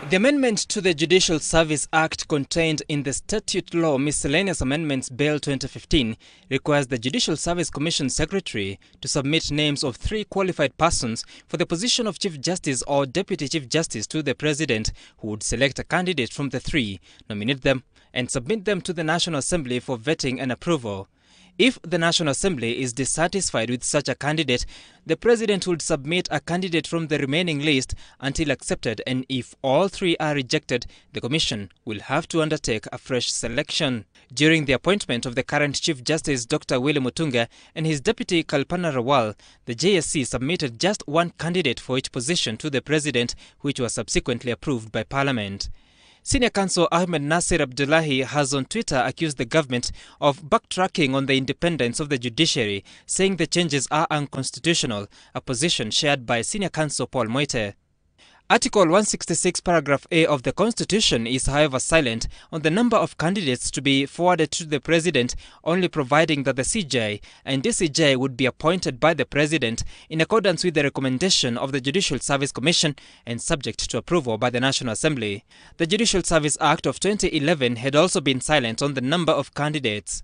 The amendment to the Judicial Service Act contained in the Statute Law Miscellaneous Amendments Bill 2015 requires the Judicial Service Commission Secretary to submit names of 3 qualified persons for the position of Chief Justice or Deputy Chief Justice to the President, who would select a candidate from the 3, nominate them, and submit them to the National Assembly for vetting and approval. If the National Assembly is dissatisfied with such a candidate, the President would submit a candidate from the remaining list until accepted, and if all 3 are rejected, the Commission will have to undertake a fresh selection. During the appointment of the current Chief Justice Dr. Mutunga and his deputy Kalpana Rawal, the JSC submitted just 1 candidate for each position to the President, which was subsequently approved by Parliament. Senior Counsel Ahmed Nasir Abdullahi has on Twitter accused the government of backtracking on the independence of the judiciary, saying the changes are unconstitutional, a position shared by Senior Counsel Paul Moite. Article 166 paragraph A of the Constitution is however silent on the number of candidates to be forwarded to the President, only providing that the CJ and DCJ would be appointed by the President in accordance with the recommendation of the Judicial Service Commission and subject to approval by the National Assembly. The Judicial Service Act of 2011 had also been silent on the number of candidates.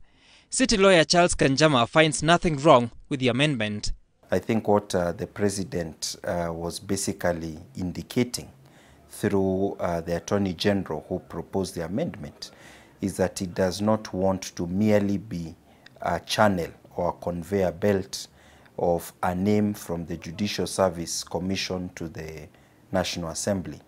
City lawyer Charles Kanjama finds nothing wrong with the amendment. I think what the President was basically indicating through the Attorney General who proposed the amendment is that he does not want to merely be a channel or a conveyor belt of a name from the Judicial Service Commission to the National Assembly,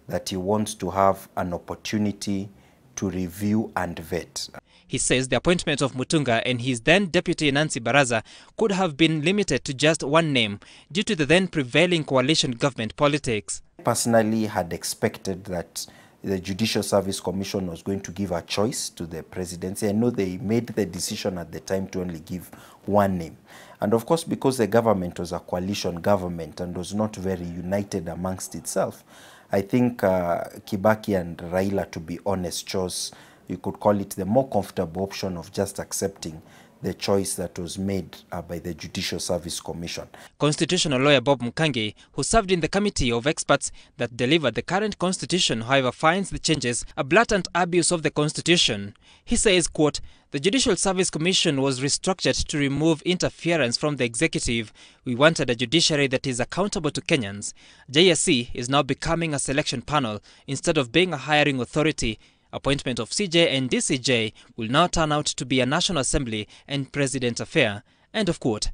that he wants to have an opportunity to review and vet. He says the appointment of Mutunga and his then deputy Nancy Baraza could have been limited to just 1 name due to the then prevailing coalition government politics. Personally, had expected that the Judicial Service Commission was going to give a choice to the presidency. I know they made the decision at the time to only give 1 name. And of course, because the government was a coalition government and was not very united amongst itself, I think Kibaki and Raila, to be honest, chose, you could call it, the more comfortable option of just accepting the choice that was made by the Judicial Service Commission. Constitutional lawyer Bob Mkangi, who served in the committee of experts that delivered the current constitution, however, finds the changes a blatant abuse of the constitution. He says, quote, "The Judicial Service Commission was restructured to remove interference from the executive. We wanted a judiciary that is accountable to Kenyans. JSC is now becoming a selection panel instead of being a hiring authority. Appointment of CJ and DCJ will now turn out to be a National Assembly and President affair." End of quote.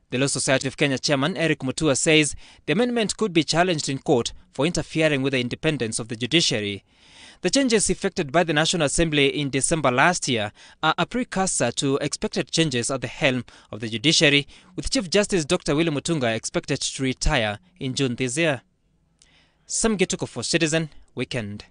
The Law Society of Kenya chairman Eric Mutua says the amendment could be challenged in court for interfering with the independence of the judiciary. The changes effected by the National Assembly in December last year are a precursor to expected changes at the helm of the judiciary, with Chief Justice Dr. Mutunga expected to retire in June this year. Gituku for Citizen Weekend.